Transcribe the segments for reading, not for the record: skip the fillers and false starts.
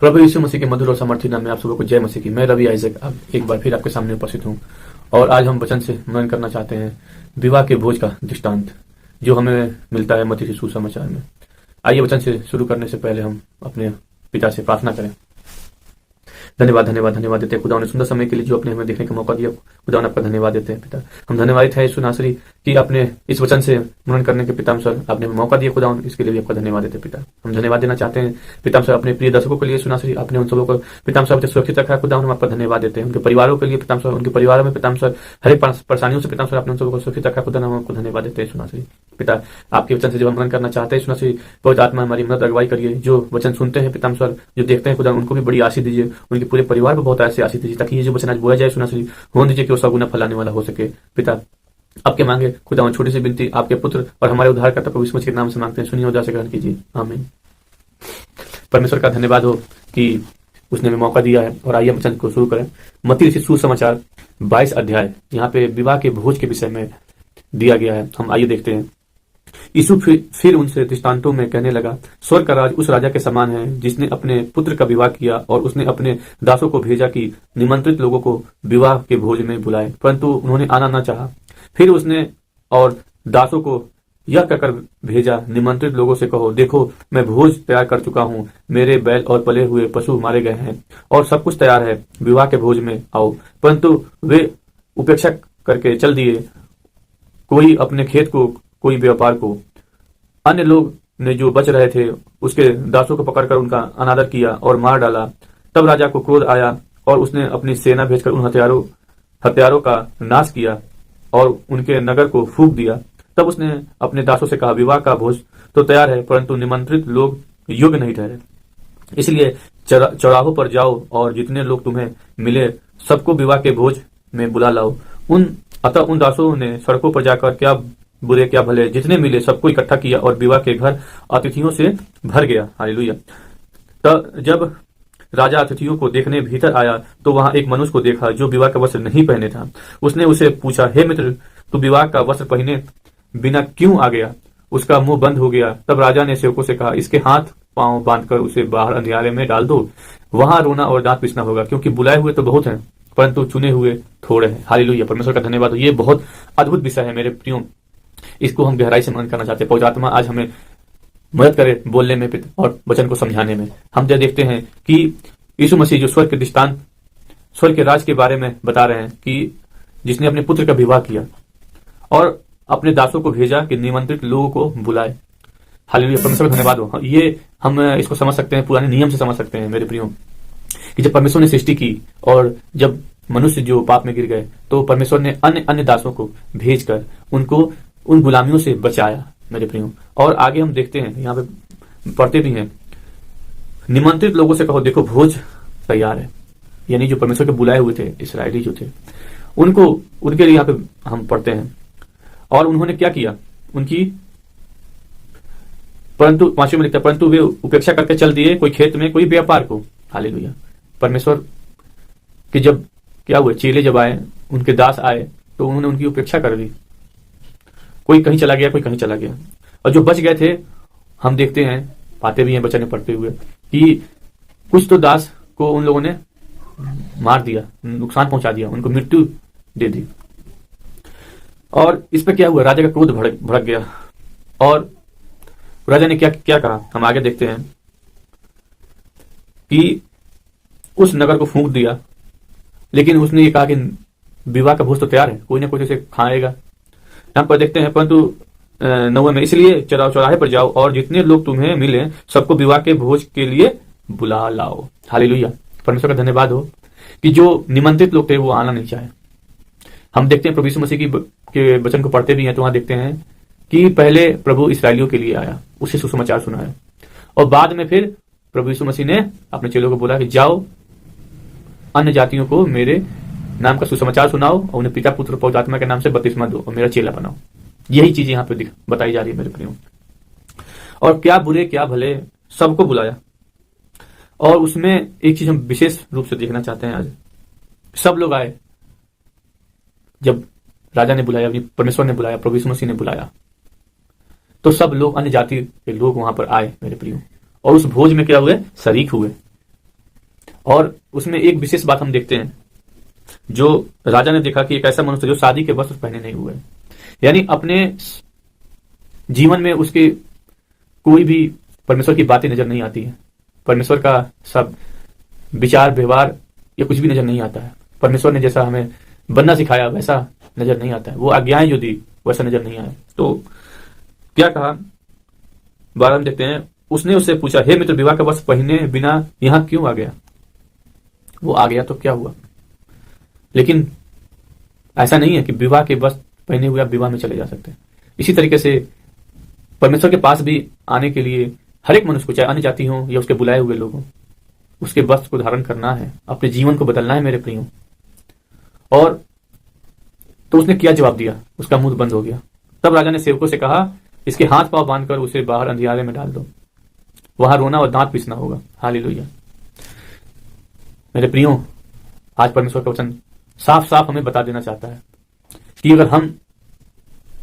प्रभु यीशु मसीह के मधुर और सामर्थी नाम में आप सबको जय मसीह की। मैं रवि आइजक एक बार फिर आपके सामने उपस्थित हूँ और आज हम वचन से मनन करना चाहते हैं विवाह के भोज का दृष्टांत जो हमें मिलता है मत्ती सुसमाचार में। आइए वचन से शुरू करने से पहले हम अपने पिता से प्रार्थना करें। धन्यवाद धन्यवाद धन्यवाद देते हैं खुदा ने सुंदर समय के लिए जो आपने हमें देखने का मौका दिया। खुदा आपका धन्यवाद देते हैं पिता। हम धन्यवादित है यीशु नासरी कि आपने इस वचन से मनन करने के पिता सर आपने मौका दिया खुदा, इसके लिए भी आपका धन्यवाद देते हैं पिता। हम धन्यवाद देना चाहते हैं पिता सर अपने प्रिय दर्शकों के लिए। यीशु नासरी आपने उन सबों को पिता सर सुरक्षित रखा खुदा, हम आपका धन्यवाद देते हैं। उनके परिवारों के लिए पिता सर, उनके परिवारों में पिता सर हर एक परेशानियों से पिता सर आपने उन सबों को सुरक्षित रखा खुदा, हम आपको धन्यवाद देते हैं यीशु नासरी पिता। आपके वचन से जब हम मनन करना चाहते हैं यीशु नासरी पवित्र आत्मा हमारी मदद अगुवाई करिए। जो वचन सुनते हैं पिता सर, जो देखते हैं खुदा, उनको भी बड़ी आशीष दीजिए, उनके पूरे परिवार को बहुत ऐसे आशीष दीजिए ताकि ये जो वचन आज बोला जाए यीशु नासरी हो दीजिए कि वो सगुना फैलाने वाला हो सके पिता। आपके मांगे खुदा छोटी सी विनती आपके पुत्र और हमारे उद्धारकर्ता प्रभु यीशु मसीह के नाम से मांगते हैं, सुनिए उदार से ग्रहण कीजिए, आमीन। परमेश्वर का धन्यवाद हो कि उसने हमें मौका दिया है और आइए वचन को शुरू करें। मत्ती सुसमाचार 22 अध्याय यहाँ पे विवाह के भोज के विषय में दिया गया है। हम आइए देखते हैं। यीशु फिर उनसे दृष्टांतों में कहने लगा, स्वर्ग का राज उस राजा के समान है जिसने अपने पुत्र का विवाह किया और उसने अपने दासों को भेजा कि निमंत्रित लोगों को विवाह के भोज में बुलाए, परंतु उन्होंने आना न चाहा। फिर उसने और दासों को यह कहकर भेजा, निमंत्रित लोगों से कहो, देखो मैं भोज तैयार कर चुका हूँ, मेरे बैल और पले हुए पशु मारे गए हैं और सब कुछ तैयार है, विवाह के भोज में आओ। परंतु वे उपेक्षा करके चल दिए, कोई अपने खेत को, कोई व्यापार को। अन्य लोग ने जो बच रहे थे उसके दासों को पकड़कर उनका अनादर किया और मार डाला। तब राजा को क्रोध आया और उसने अपनी सेना भेजकर उन हत्यारों का नाश किया और उनके नगर को फूंक दिया। तब उसने अपने दासों से कहा, विवाह का भोज तो तैयार है परंतु निमंत्रित लोग योग्य नहीं ठहरे, इसलिए चौराहों पर जाओ और जितने लोग तुम्हें मिले सबको विवाह के भोज में बुला लाओ। अतः उन दासों ने सड़कों पर जाकर क्या बुरे क्या भले जितने मिले सबको इकट्ठा किया और विवाह के घर अतिथियों से भर गया। हालेलुया। तब जब राजा अतिथियों को देखने भीतर आया तो वहां एक मनुष्य को देखा जो विवाह का वस्त्र नहीं पहने था। उसने उसे पूछा, हे मित्र, तू विवाह का वस्त्र पहने बिना क्यों आ गया? उसका मुंह बंद हो गया। तब राजा ने सेवकों से कहा, इसके हाथ पांव बांधकर उसे बाहर अंधियारे में डाल दो, वहां रोना और दांत पिसना होगा, क्योंकि बुलाए हुए तो बहुत हैं परंतु चुने हुए थोड़े हैं। हालेलुया। परमेश्वर का धन्यवाद। ये बहुत अद्भुत विषय है मेरे प्रियो, इसको हम गहराई से मनन करना चाहते हैं। पवित्र आत्मा आज हमें मदद करे बोलने में और वचन को समझाने में। हम जब देखते हैं कि यीशु मसीह जो स्वर्ग के दृष्टांत, स्वर्ग के राज के बारे में बता रहे हैं कि जिसने अपने पुत्र का विवाह किया और अपने दासों को भेजा कि निमंत्रित लोगों को बुलाए। हालेलुया। परमेश्वर का धन्यवाद हो। ये हम इसको समझ सकते हैं, पुराने नियम से समझ सकते हैं मेरे प्रियो, कि जब परमेश्वर ने सृष्टि की और जब मनुष्य जो पाप में गिर गए तो परमेश्वर ने अन्य अन्य दासों को भेजकर उनको उन गुलामियों से बचाया मेरे प्रियो। और आगे हम देखते हैं, यहाँ पे पढ़ते भी हैं, निमंत्रित लोगों से कहो, देखो भोज तैयार है। यानी जो परमेश्वर के बुलाए हुए थे इस्राएली जो थे उनको, उनके लिए यहाँ पे हम पढ़ते हैं। और उन्होंने क्या किया उनकी, परंतु 5वें में लिखता है, परंतु वे उपेक्षा करके चल दिए, कोई खेत में कोई व्यापार को। हालेलुया। परमेश्वर के जब क्या हुए, चेले जब आए, उनके दास आए तो उन्होंने उनकी उपेक्षा कर दी। कोई कहीं चला गया, कोई कहीं चला गया। और जो बच गए थे, हम देखते हैं, पाते भी हैं बच्चे ने पढ़ते हुए, कि कुछ तो दास को उन लोगों ने मार दिया, नुकसान पहुंचा दिया, उनको मृत्यु दे दी। और इस पर क्या हुआ, राजा का क्रोध भड़क गया और राजा ने क्या क्या कहा, हम आगे देखते हैं कि उस नगर को फूंक दिया। लेकिन उसने ये कहा कि विवाह का भोज तो तैयार है, कोई ना कोई इसे खाएगा। यहाँ पर देखते हैं, परंतु 9 में, इसलिए चौराहे पर जाओ और जितने लोग तुम्हें मिले सबको विवाह के भोज के लिए बुला लाओ। हालेलुया। परमेश्वर का धन्यवाद हो कि जो निमंत्रित लोग थे वो आना नहीं चाहे। हम देखते हैं प्रभु यीशु मसीह के वचन को पढ़ते भी हैं तो वहां देखते हैं कि पहले प्रभु इसराइलियों के लिए आया, उसे सुसमाचार सुनाया, और बाद में फिर प्रभु यीशु मसीह ने अपने चेलों को बोला कि जाओ अन्य जातियों को मेरे नाम का सुसमाचार सुनाओ और उन्हें पिता पुत्र पवित्र आत्मा के नाम से बपतिस्मा दो और मेरा चेला बनाओ। यही चीज यहाँ पे बताई जा रही है मेरे प्रियो। और क्या बुरे क्या भले सबको बुलाया। और उसमें एक चीज हम विशेष रूप से देखना चाहते हैं आज, सब लोग आए। जब राजा ने बुलाया, परमेश्वर ने बुलाया, प्रभु यीशु मसीह ने बुलाया, तो सब लोग अन्य जाति के लोग वहां पर आए मेरे प्रियो, और उस भोज में क्या हुए, शरीक हुए। और उसमें एक विशेष बात हम देखते हैं, जो राजा ने देखा कि एक ऐसा मनुष्य जो शादी के वस्त्र पहने नहीं हुए, यानी अपने जीवन में उसके कोई भी परमेश्वर की बातें नजर नहीं आती है, परमेश्वर का सब विचार व्यवहार या कुछ भी नजर नहीं आता है। परमेश्वर ने जैसा हमें बनना सिखाया वैसा नजर नहीं आता है, वो आज्ञाएं जो दी वैसा नजर नहीं आया। तो क्या कहा, 12 में देखते हैं, उसने उससे पूछा, हे मित्र, विवाह का वस्त्र पहने बिना यहां क्यों आ गया? वो आ गया तो क्या हुआ, लेकिन ऐसा नहीं है कि विवाह के वस्त्र पहने हुए आप विवाह में चले जा सकते हैं। इसी तरीके से परमेश्वर के पास भी आने के लिए हर एक मनुष्य को, चाहे अन्य जाति हो या उसके बुलाए हुए लोग हों, उसके वस्त्र को धारण करना है, अपने जीवन को बदलना है मेरे प्रियो। और तो उसने क्या जवाब दिया, उसका मुंह बंद हो गया। तब राजा ने सेवकों से कहा, इसके हाथ पांव बांधकर उसे बाहर अंधियारे में डाल दो, वहां रोना और दांत पीसना होगा। हालेलुया। मेरे प्रियो, आज परमेश्वर का वचन साफ साफ हमें बता देना चाहता है कि अगर हम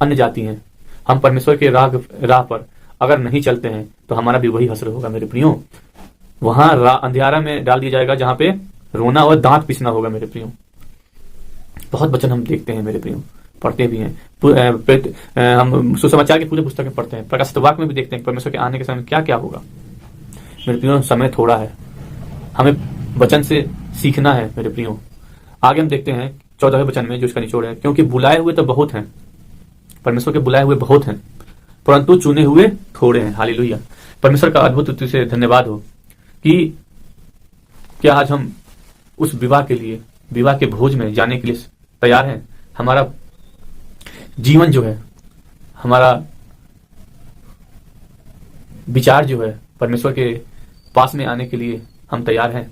अन्य जाति हैं, हम परमेश्वर के राह पर अगर नहीं चलते हैं तो हमारा भी वही हश्र होगा मेरे प्रियो। वहां अंधियारा में डाल दिया जाएगा जहां पे रोना और दांत पीसना होगा मेरे प्रियो। बहुत वचन हम देखते हैं मेरे प्रियो, पढ़ते भी हैं, हम सुसमाचार की पूरे पुस्तक में पढ़ते हैं, प्रकाशित वाक्य में भी देखते हैं परमेश्वर के आने के समय क्या क्या होगा। मेरे प्रियो, समय थोड़ा है, हमें वचन से सीखना है मेरे प्रियो। आगे हम देखते हैं 14वें वचन में, जो इसका निचोड़ है, क्योंकि बुलाए हुए तो बहुत हैं, परमेश्वर के बुलाए हुए बहुत हैं, परंतु चुने हुए थोड़े हैं। हालेलुया। परमेश्वर का अद्भुत रीति से धन्यवाद हो कि क्या आज हम उस विवाह के लिए, विवाह के भोज में जाने के लिए तैयार हैं। हमारा जीवन जो है, हमारा विचार जो है, परमेश्वर के पास में आने के लिए हम तैयार हैं,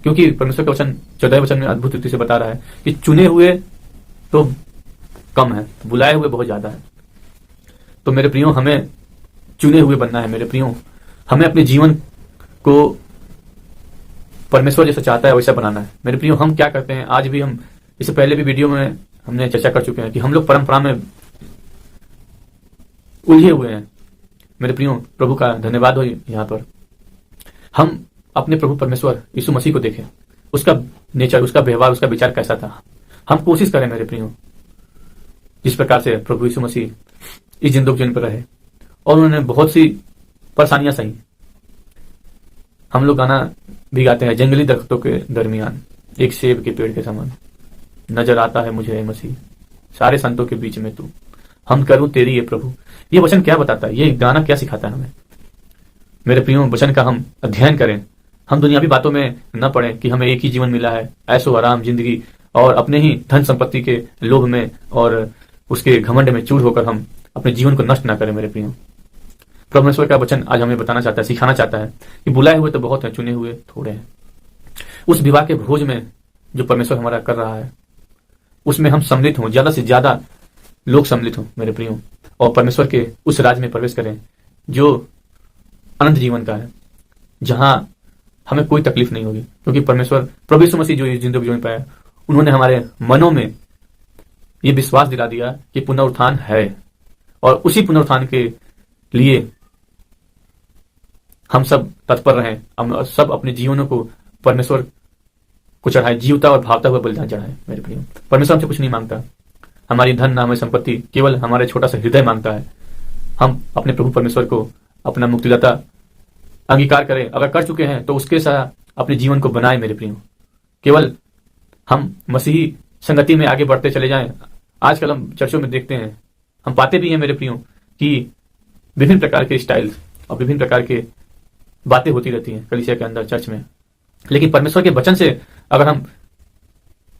क्योंकि परमेश्वर का वचन 14वें वचन में अद्भुत रीति से बता रहा है कि चुने हुए तो कम है, बुलाए हुए बहुत ज्यादा है। तो मेरे प्रियो, हमें चुने हुए बनना है मेरे प्रियो। हमें अपने जीवन को परमेश्वर जैसा चाहता है वैसा बनाना है मेरे प्रियो। हम क्या करते हैं, आज भी हम, इससे पहले भी वीडियो में हमने चर्चा कर चुके हैं कि हम लोग परंपरा में उलझे हुए हैं मेरे प्रियो। प्रभु का धन्यवाद हो यहाँ पर हम अपने प्रभु परमेश्वर यीशु मसीह को देखें, उसका नेचर, उसका व्यवहार, उसका विचार कैसा था। हम कोशिश करें मेरे प्रियो, जिस प्रकार से प्रभु यीशु मसीह इस जिंदगी जीवन पर रहे और उन्होंने बहुत सी परेशानियां सही। हम लोग गाना भी गाते हैं, जंगली दरख्तों के दरमियान एक सेब के पेड़ के समान नजर आता है मुझे ए मसीह, सारे संतों के बीच में तू, हम करूं तेरी ये प्रभु। ये वचन क्या बताता है, ये गाना क्या सिखाता है हमें मेरे प्रियो? वचन का हम अध्ययन करें, हम दुनियावी बातों में न पड़े कि हमें एक ही जीवन मिला है, ऐसो आराम जिंदगी, और अपने ही धन संपत्ति के लोभ में और उसके घमंड में चूर होकर हम अपने जीवन को नष्ट ना करें मेरे प्रियो। परमेश्वर का वचन आज हमें बताना चाहता है, सिखाना चाहता है कि बुलाए हुए तो बहुत हैं, चुने हुए थोड़े हैं। उस विवाह के भोज में जो परमेश्वर हमारा कर रहा है, उसमें हम सम्मिलित हों, ज्यादा से ज्यादा लोग सम्मिलित हों मेरे प्रियो, और परमेश्वर के उस राज में प्रवेश करें जो अनंत जीवन का है, जहां हमें कोई तकलीफ नहीं होगी, क्योंकि परमेश्वर प्रभु यीशु मसीह जो जिंदगी जीवन पाया, उन्होंने हमारे मनों में ये विश्वास दिला दिया कि पुनरुत्थान है, और उसी पुनरुत्थान के लिए हम सब तत्पर रहें, हम सब अपने जीवनों को परमेश्वर को चढ़ाए, जीवता और भावता हुआ बलिदान चढ़ाए मेरे प्रियो। परमेश्वर हमसे कुछ नहीं मांगता, हमारी धन ना हमारी संपत्ति, केवल हमारे छोटा सा हृदय मांगता है। हम अपने प्रभु परमेश्वर को अपना मुक्तिदाता अंगीकार करें, अगर कर चुके हैं तो उसके साथ अपने जीवन को बनाए मेरे प्रियो। केवल हम मसीही संगति में आगे बढ़ते चले जाएं। आजकल हम चर्चों में देखते हैं, हम पाते भी हैं मेरे प्रियो कि विभिन्न प्रकार के स्टाइल्स और विभिन्न प्रकार के बातें होती रहती हैं कलीसिया के अंदर, चर्च में। लेकिन परमेश्वर के वचन से अगर हम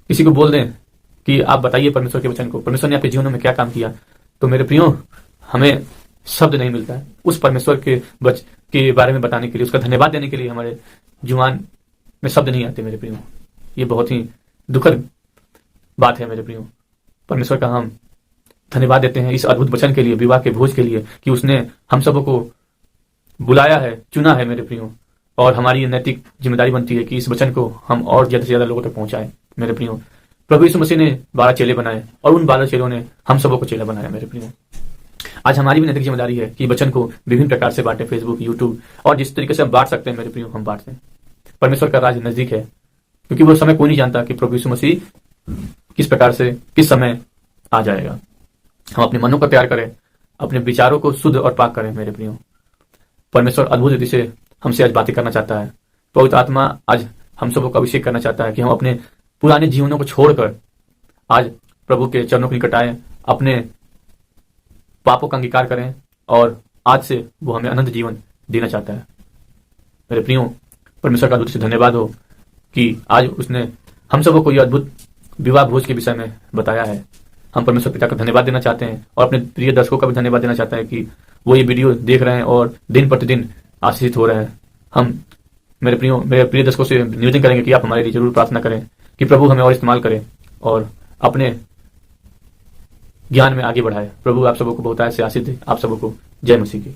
किसी को बोल दें कि आप बताइए परमेश्वर के वचन को, परमेश्वर ने आपके जीवन में क्या काम किया, तो मेरे प्रियो हमें शब्द नहीं मिलता है उस परमेश्वर के बारे में बताने के लिए, उसका धन्यवाद देने के लिए हमारे जुबान में शब्द नहीं आते मेरे प्रियो। ये बहुत ही दुखद बात है मेरे प्रियो। परमेश्वर का हम धन्यवाद देते हैं इस अद्भुत वचन के लिए, विवाह के भोज के लिए, कि उसने हम सबको बुलाया है, चुना है मेरे प्रियो, और हमारी ये नैतिक जिम्मेदारी बनती है कि इस वचन को हम और ज्यादा से ज्यादा लोगों तक पहुंचाएं मेरे प्रियो। प्रभु यीशु मसीह ने 12 चेले बनाए और उन 12 चेलों ने हम सबको चेला बनाया मेरे प्रियो। आज हमारी भी नैतिक जिम्मेदारी है कि वचन को विभिन्न प्रकार से बांटें, फेसबुक, यूट्यूब, और जिस तरीके से हम बांट सकते हैं मेरे प्रियो हम बांटते हैं। परमेश्वर का राज नजदीक है, क्योंकि वो समय कोई नहीं जानता कि प्रभु यीशु मसीह किस प्रकार से किस समय आ जाएगा। हम अपने मनों को तैयार करें, अपने विचारों को शुद्ध और पाक करें। मेरे प्रियो, परमेश्वर अद्भुत रीति से हमसे आज बातें करना चाहता है। पवित्र आत्मा आज हम सबको अभिषेक करना चाहता है कि हम अपने पुराने जीवनों को छोड़कर आज प्रभु के चरणों के निकट आए, अपने पापों का अंगीकार करें और आज से वो हमें अनंत जीवन देना चाहता है। मेरे प्रियो, परमेश्वर का दूत से धन्यवाद हो कि आज उसने हम सबको को यह अद्भुत विवाह भोज के विषय में बताया है। हम परमेश्वर पिता का धन्यवाद देना चाहते हैं और अपने प्रिय दर्शकों का भी धन्यवाद देना चाहते हैं कि वो ये वीडियो देख रहे हैं और दिन प्रतिदिन आशीषित हो रहे हैं। हम मेरे प्रिय दर्शकों से निवेदन करेंगे कि आप हमारे लिए जरूर प्रार्थना करें कि प्रभु हमें और इस्तेमाल करें और अपने ज्ञान में आगे बढ़ाए। प्रभु आप सबको बहुतायत से आशीष दे। आप सबको जय मसीह की।